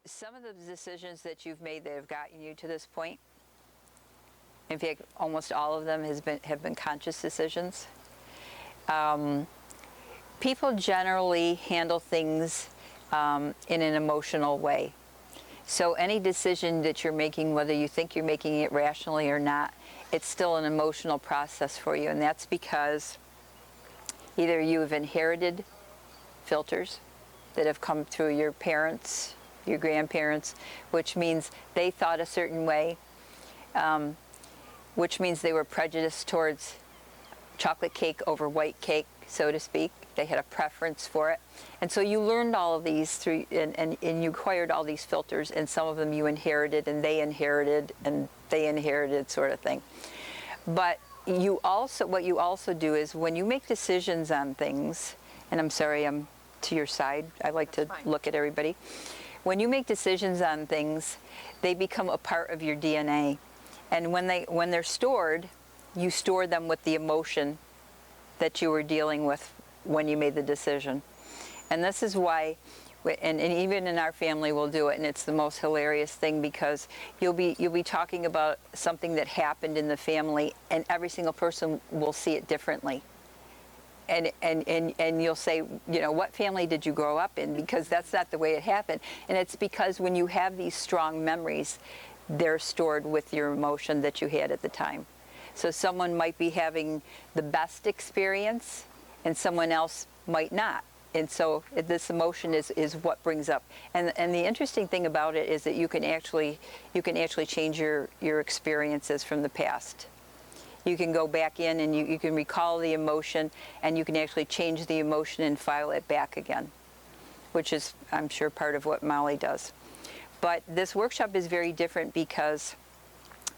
some of the decisions that you've made that have gotten you to this point, in fact, almost all of them have been conscious decisions. People generally handle things in an emotional way. So any decision that you're making, whether you think you're making it rationally or not, it's still an emotional process for you. And that's because either you've inherited filters that have come through your parents, your grandparents, which means they thought a certain way, which means they were prejudiced towards chocolate cake over white cake, so to speak. They had a preference for it. And so you learned all of these through, and you acquired all these filters, and some of them you inherited, and they inherited sort of thing. But what you also do is when you make decisions on things, and I'm sorry, I'm to your side, I like to look at everybody. When you make decisions on things, they become a part of your DNA. And when they're stored, you store them with the emotion that you were dealing with when you made the decision. And this is why, and even in our family we'll do it, and it's the most hilarious thing, because you'll be talking about something that happened in the family, and every single person will see it differently. And you'll say, you know, what family did you grow up in? Because that's not the way it happened. And it's because when you have these strong memories, they're stored with your emotion that you had at the time. So someone might be having the best experience and someone else might not. And so this emotion is what brings up. And the interesting thing about it is that you can actually change your experiences from the past. You can go back in and you can recall the emotion, and you can actually change the emotion and file it back again, which is, I'm sure, part of what Molly does. But this workshop is very different because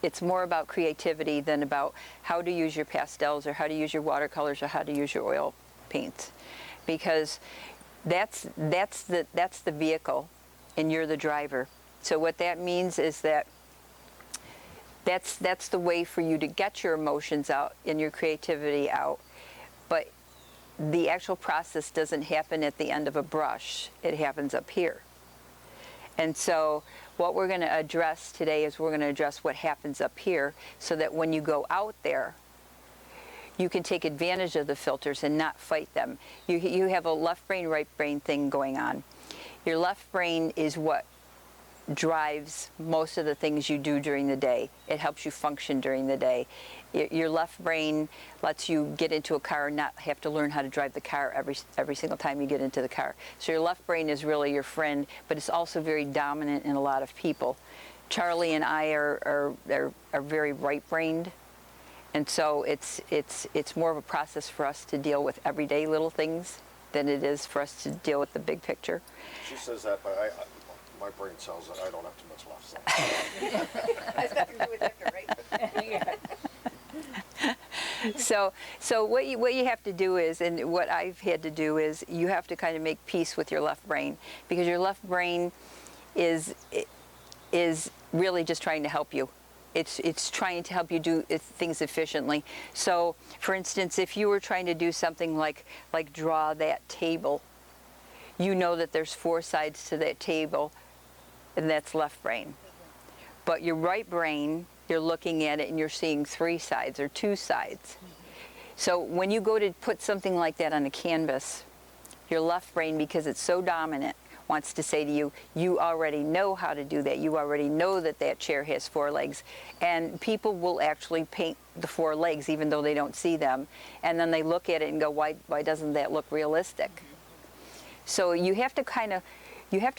it's more about creativity than about how to use your pastels or how to use your watercolors or how to use your oil paints, because that's the vehicle and you're the driver. So what that means is that that's the way for you to get your emotions out and your creativity out. But the actual process doesn't happen at the end of a brush. It happens up here. And so what we're going to address today is we're going to address what happens up here, so that when you go out there, you can take advantage of the filters and not fight them. You have a left brain, right brain thing going on. Your left brain is what drives most of the things you do during the day. It helps you function during the day. Your left brain lets you get into a car and not have to learn how to drive the car every single time you get into the car. So your left brain is really your friend, but it's also very dominant in a lot of people. Charlie and I are very right-brained, and so it's more of a process for us to deal with everyday little things than it is for us to deal with the big picture. She says that, but my brain tells that I don't have too much left. It's nothing to do with Victor, right? So what you have to do is, and what I've had to do is, you have to kind of make peace with your left brain, because your left brain is really just trying to help you. It's trying to help you do things efficiently. So, for instance, if you were trying to do something like draw that table, you know that there's 4 sides to that table, and that's left brain. But your right brain, you're looking at it and you're seeing 3 sides or 2 sides. So when you go to put something like that on a canvas, your left brain, because it's so dominant, wants to say to you, you already know how to do that. You already know that that chair has 4 legs. And people will actually paint the 4 legs even though they don't see them. And then they look at it and go, why doesn't that look realistic? So you have to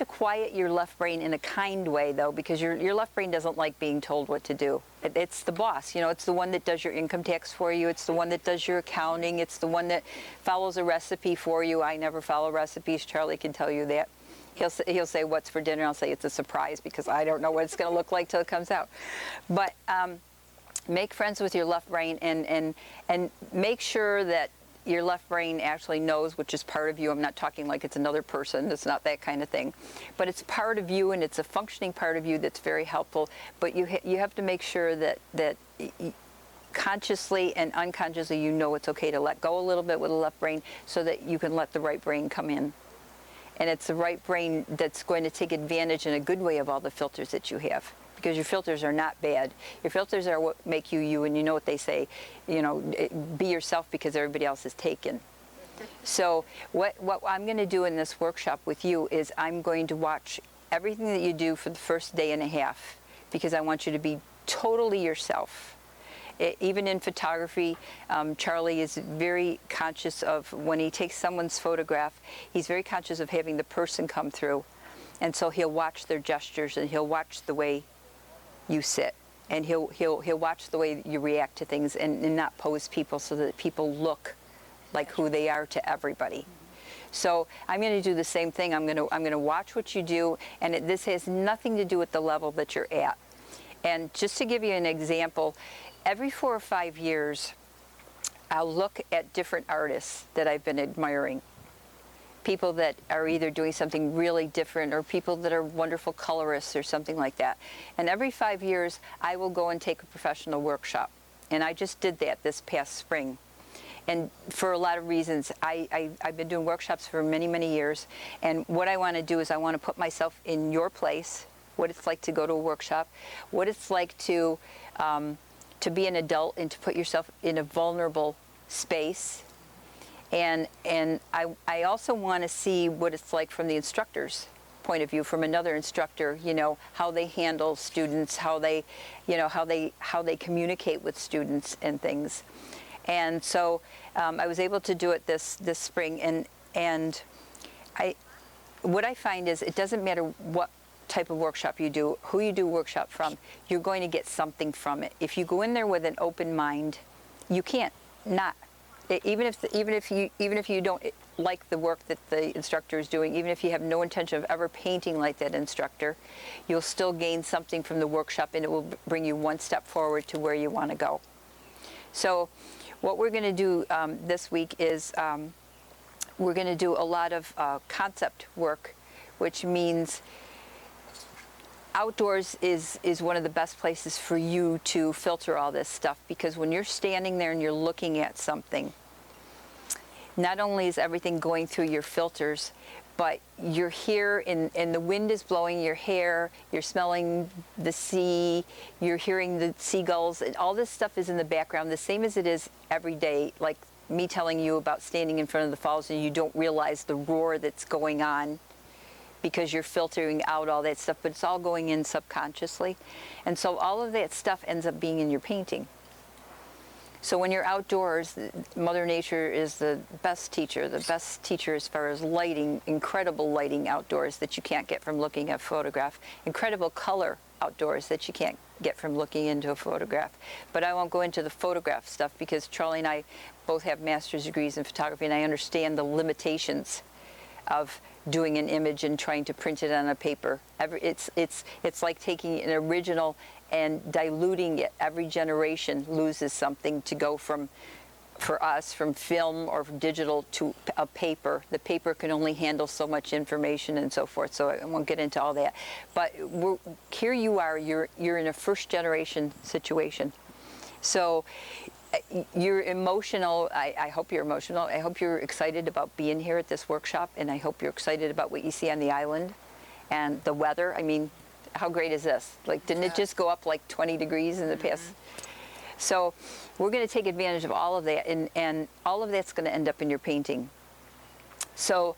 quiet your left brain in a kind way, though, because your left brain doesn't like being told what to do. It's the boss, you know, it's the one that does your income tax for you, it's the one that does your accounting, it's the one that follows a recipe for you. I never follow recipes, Charlie can tell you that. He'll say, what's for dinner? I'll say, it's a surprise, because I don't know what it's going to look like till it comes out. But make friends with your left brain, and make sure that your left brain actually knows which is part of you. I'm not talking like it's another person. It's not that kind of thing. But it's part of you, and it's a functioning part of you that's very helpful. But you have to make sure that consciously and unconsciously you know it's okay to let go a little bit with the left brain, so that you can let the right brain come in. And it's the right brain that's going to take advantage in a good way of all the filters that you have. Because your filters are not bad. Your filters are what make you you, and you know what they say, be yourself because everybody else is taken. So what I'm going to do in this workshop with you is I'm going to watch everything that you do for the first day and a half, because I want you to be totally yourself. Even in photography, Charlie is very conscious of when he takes someone's photograph, he's very conscious of having the person come through. And so he'll watch their gestures, and he'll watch the way you sit, and he'll watch the way you react to things, and not pose people so that people look like who they are to everybody. So I'm going to do the same thing. I'm going to watch what you do, and this has nothing to do with the level that you're at. And just to give you an example, every 4 or 5 years, I'll look at different artists that I've been admiring. People that are either doing something really different, or people that are wonderful colorists or something like that. And every 5 years, I will go and take a professional workshop. And I just did that this past spring. And for a lot of reasons, I've been doing workshops for many, many years. And what I want to do is I want to put myself in your place, what it's like to go to a workshop, what it's like to be an adult and to put yourself in a vulnerable space. And I also want to see what it's like from the instructor's point of view, from another instructor, how they handle students, how they communicate with students and things. And so I was able to do it this spring, and what I find is it doesn't matter what type of workshop you do, who you do workshop from, you're going to get something from it. If you go in there with an open mind, you can't not. Even if you don't like the work that the instructor is doing, even if you have no intention of ever painting like that instructor, you'll still gain something from the workshop, and it will bring you one step forward to where you want to go. So what we're going to do this week is we're going to do a lot of concept work, which means outdoors is one of the best places for you to filter all this stuff, because when you're standing there and you're looking at something, not only is everything going through your filters, but you're here and the wind is blowing your hair, you're smelling the sea, you're hearing the seagulls, and all this stuff is in the background, the same as it is every day, like me telling you about standing in front of the falls and you don't realize the roar that's going on because you're filtering out all that stuff, but it's all going in subconsciously. And so all of that stuff ends up being in your painting. So when you're outdoors, Mother Nature is the best teacher as far as lighting, incredible lighting outdoors that you can't get from looking at a photograph, incredible color outdoors that you can't get from looking into a photograph. But I won't go into the photograph stuff because Charlie and I both have master's degrees in photography, and I understand the limitations of doing an image and trying to print it on a paper. It's like taking an original and diluting it. Every generation loses something to go from, for us, from film or from digital to a paper. The paper can only handle so much information and so forth, so I won't get into all that. But here you are, you're in a first generation situation. So you're emotional. I hope you're emotional. I hope you're excited about being here at this workshop, and I hope you're excited about what you see on the island and the weather. I mean, how great is this? Like, didn't it just go up like 20 degrees in the past? So we're going to take advantage of all of that, and all of that's going to end up in your painting. So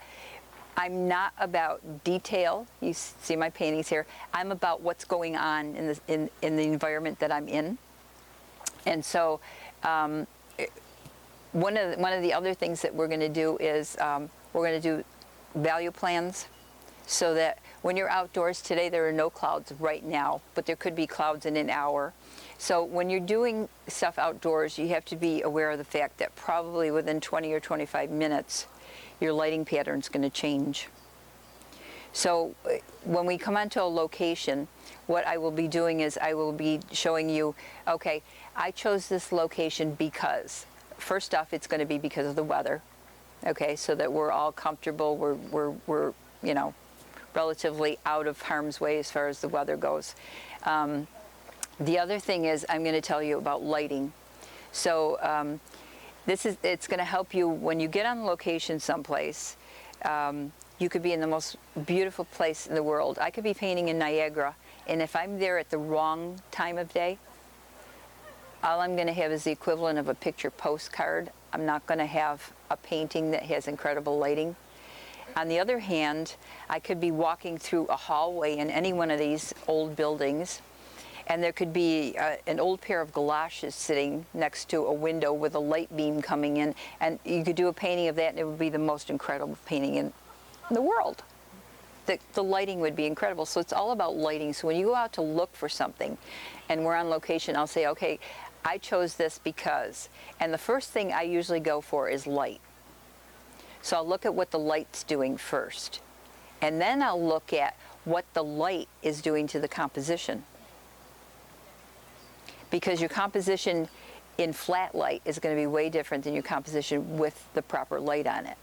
I'm not about detail. You see my paintings here. I'm about what's going on in the environment that I'm in. And so one of the other things that we're going to do is we're going to do value plans, so that when you're outdoors today, there are no clouds right now, but there could be clouds in an hour. So when you're doing stuff outdoors, you have to be aware of the fact that probably within 20 or 25 minutes, your lighting pattern is going to change. So when we come onto a location, what I will be doing is I will be showing you, okay, I chose this location because, first off, it's going to be because of the weather, okay, so that we're all comfortable, we're you know, relatively out of harm's way as far as the weather goes. The other thing is I'm going to tell you about lighting. So it's going to help you when you get on location someplace. You could be in the most beautiful place in the world. I could be painting in Niagara, and if I'm there at the wrong time of day, all I'm going to have is the equivalent of a picture postcard. I'm not going to have a painting that has incredible lighting. On the other hand, I could be walking through a hallway in any one of these old buildings, and there could be an old pair of galoshes sitting next to a window with a light beam coming in, and you could do a painting of that, and it would be the most incredible painting in the world. The lighting would be incredible. So it's all about lighting. So when you go out to look for something, and we're on location, I'll say, okay, I chose this because, and the first thing I usually go for is light. So I'll look at what the light's doing first, and then I'll look at what the light is doing to the composition. Because your composition in flat light is going to be way different than your composition with the proper light on it.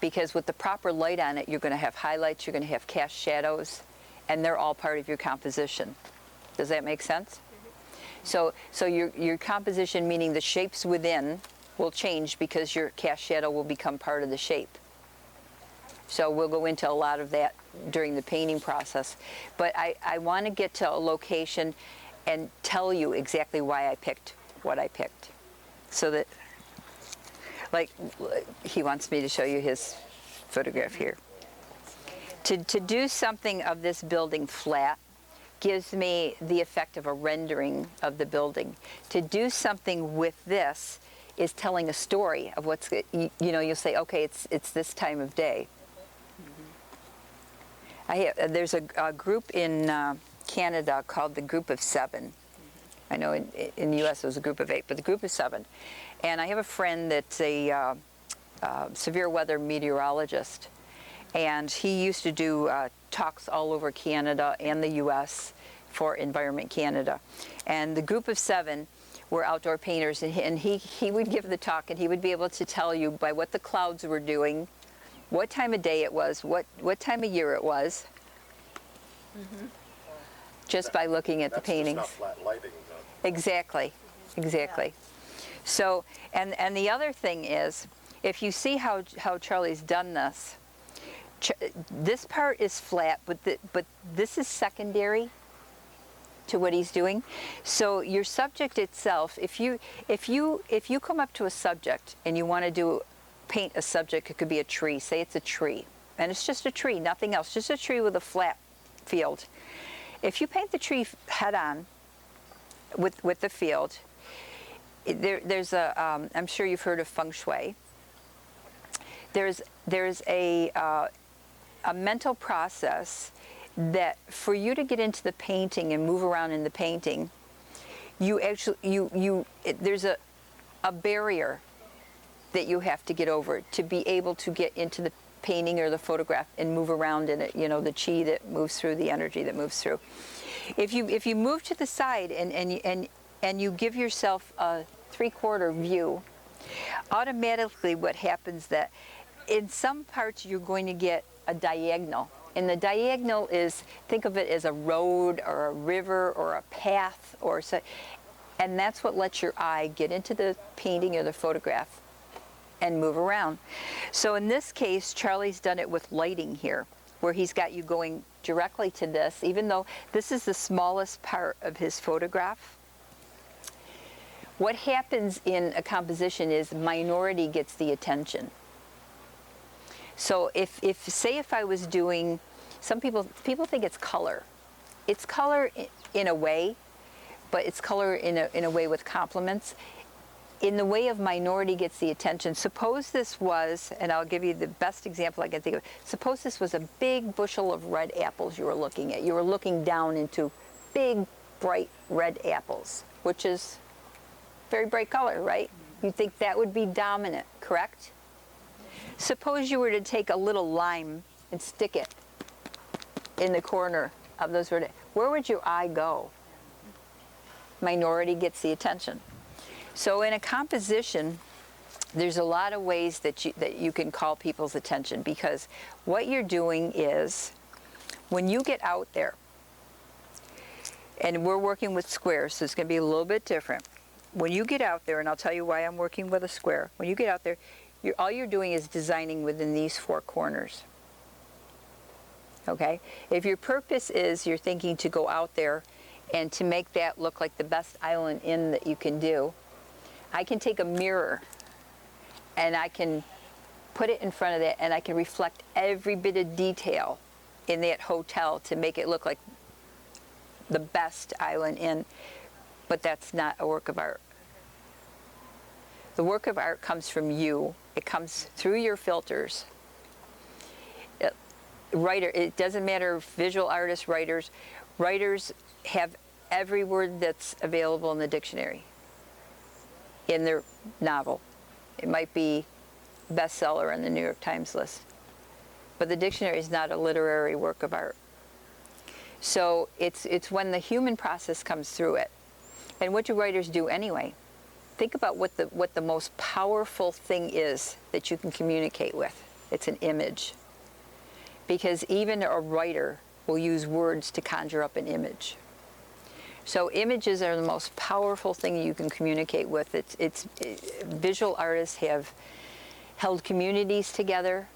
Because with the proper light on it, you're going to have highlights, you're going to have cast shadows, and they're all part of your composition. Does that make sense? So your composition, meaning the shapes within, will change because your cast shadow will become part of the shape. So we'll go into a lot of that during the painting process. But I want to get to a location and tell you exactly why I picked what I picked. So that, like, he wants me to show you his photograph here. To do something of this building flat gives me the effect of a rendering of the building. To do something with this is telling a story of what's, you know, you'll say, okay, it's this time of day. There's a group in Canada called the Group of Seven. I know in the U.S. it was a group of 8, but the Group of 7. And I have a friend that's a severe weather meteorologist, and he used to do talks all over Canada and the U.S. for Environment Canada. And the Group of 7 were outdoor painters, and he would give the talk, and he would be able to tell you by what the clouds were doing, what time of day it was, what time of year it was, just by looking at the paintings. That's just not flat lighting, though. Exactly, exactly. So, and the other thing is, if you see how Charlie's done this, this part is flat, but this is secondary to what he's doing. So your subject itself, if you come up to a subject and you want to paint a subject, it could be a tree. Say it's a tree, and it's just a tree, nothing else, just a tree with a flat field. If you paint the tree head on with the field, there's a I'm sure you've heard of feng shui. There's a mental process that for you to get into the painting and move around in the painting, you actually there's a barrier that you have to get over to be able to get into the painting or the photograph and move around in it, you know, the chi that moves through, the energy that moves through. If you move to the side and you give yourself a 3/4 view, automatically what happens that in some parts you're going to get a diagonal. And the diagonal is, think of it as a road or a river or a path or so, and that's what lets your eye get into the painting or the photograph and move around. So in this case, Charlie's done it with lighting here, where he's got you going directly to this, even though this is the smallest part of his photograph. What happens in a composition is minority gets the attention. So if I was doing, some people think it's color. It's color in a way, but it's color in a way with complements. In the way of minority gets the attention. Suppose this was, and I'll give you the best example I can think of, suppose this was a big bushel of red apples you were looking at. You were looking down into big, bright red apples, which is very bright color, right? You'd think that would be dominant, correct? Suppose you were to take a little lime and stick it in the corner of those red, where would your eye go? Minority gets the attention. So in a composition, there's a lot of ways that you can call people's attention, because what you're doing is, when you get out there, and we're working with squares, so it's going to be a little bit different. When you get out there, and I'll tell you why I'm working with a square, when you get out there, all you're doing is designing within these 4 corners. Okay? If your purpose is you're thinking to go out there and to make that look like the best Island Inn that you can do, I can take a mirror and I can put it in front of that and I can reflect every bit of detail in that hotel to make it look like the best Island Inn, but that's not a work of art. The work of art comes from you. It comes through your filters. Writer, it doesn't matter, visual artists, writers have every word that's available in the dictionary in their novel. It might be bestseller on the New York Times list, but the dictionary is not a literary work of art. So it's when the human process comes through it. And what do writers do anyway? Think about what the most powerful thing is that you can communicate with. It's an image. Because even a writer will use words to conjure up an image. So images are the most powerful thing you can communicate with. Visual artists have held communities together.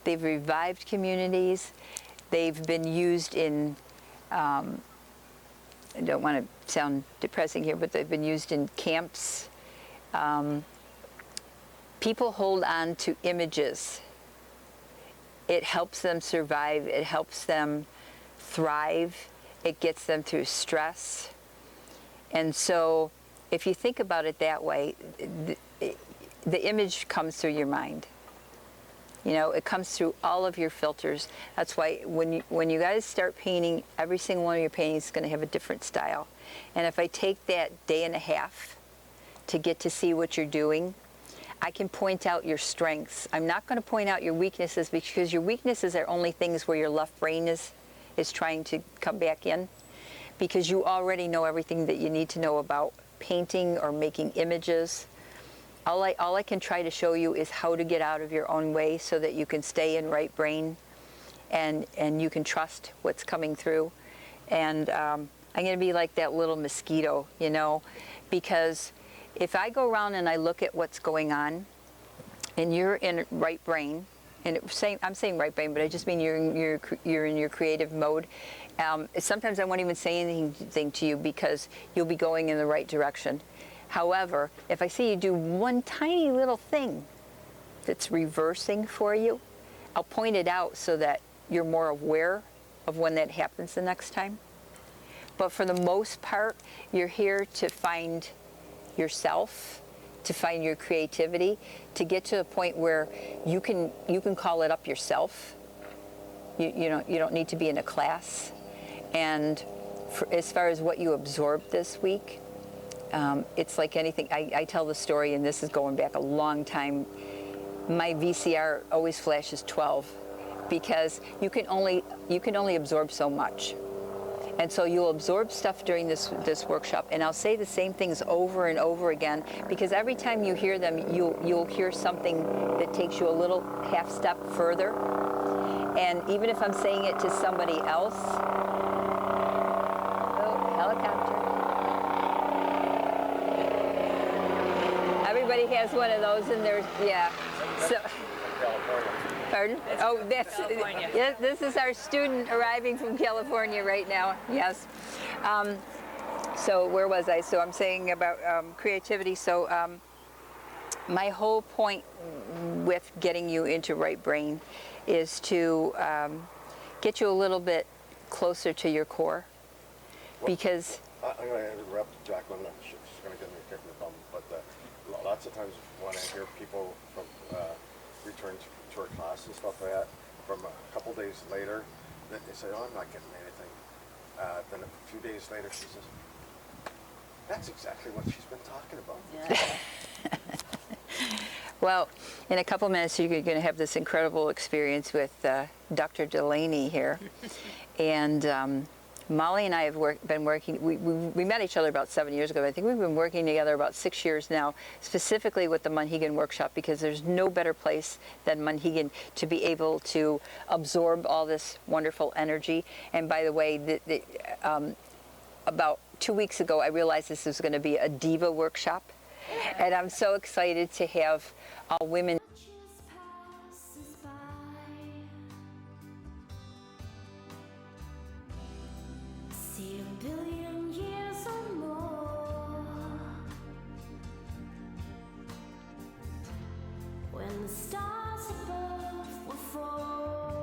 They've revived communities. They've been used in, I don't want to sound depressing here, but they've been used in camps. People hold on to images. It helps them survive. It helps them thrive. It gets them through stress. And so if you think about it that way, the image comes through your mind. You know, it comes through all of your filters. That's why when you guys start painting, every single one of your paintings is going to have a different style. And if I take that day and a half to get to see what you're doing, I can point out your strengths. I'm not going to point out your weaknesses, because your weaknesses are only things where your left brain is trying to come back in, because you already know everything that you need to know about painting or making images. All I can try to show you is how to get out of your own way so that you can stay in right brain and you can trust what's coming through. And I'm going to be like that little mosquito, you know, because if I go around and I look at what's going on and you're in right brain, and I'm saying right brain, but I just mean you're in your creative mode. Sometimes I won't even say anything to you because you'll be going in the right direction. However, if I see you do one tiny little thing that's reversing for you, I'll point it out so that you're more aware of when that happens the next time. But for the most part, you're here to find yourself, to find your creativity, to get to a point where you can call it up yourself. You don't need to be in a class. And as far as what you absorbed this week, it's like anything. I tell the story, and this is going back a long time. My VCR always flashes 12 because you can only absorb so much. And so you'll absorb stuff during this workshop, and I'll say the same things over and over again, because every time you hear them, you'll hear something that takes you a little half step further. And even if I'm saying it to somebody else, oh, helicopter. Everybody has one of those in their, yeah. So, pardon? Oh, that's California. Yeah, this is our student arriving from California right now. Yes. So where was I? So I'm saying about creativity. So my whole point with getting you into right brain is to get you a little bit closer to your core, because I'm going to interrupt Jacqueline. She's going to give me a kick in the bum, but lots of times when I hear people from return to our class and stuff like that, from a couple days later, they say, "Oh, I'm not getting anything." Then a few days later, she says, "That's exactly what she's been talking about." Yeah. Well, in a couple minutes, you're going to have this incredible experience with Dr. Delaney here. And Molly and I have been working, we met each other about 7 years ago. I think we've been working together about 6 years now, specifically with the Monhegan Workshop, because there's no better place than Monhegan to be able to absorb all this wonderful energy. And by the way, about 2 weeks ago, I realized this was going to be a diva workshop. And I'm so excited to have all women. billion years or more. When the stars above were falling.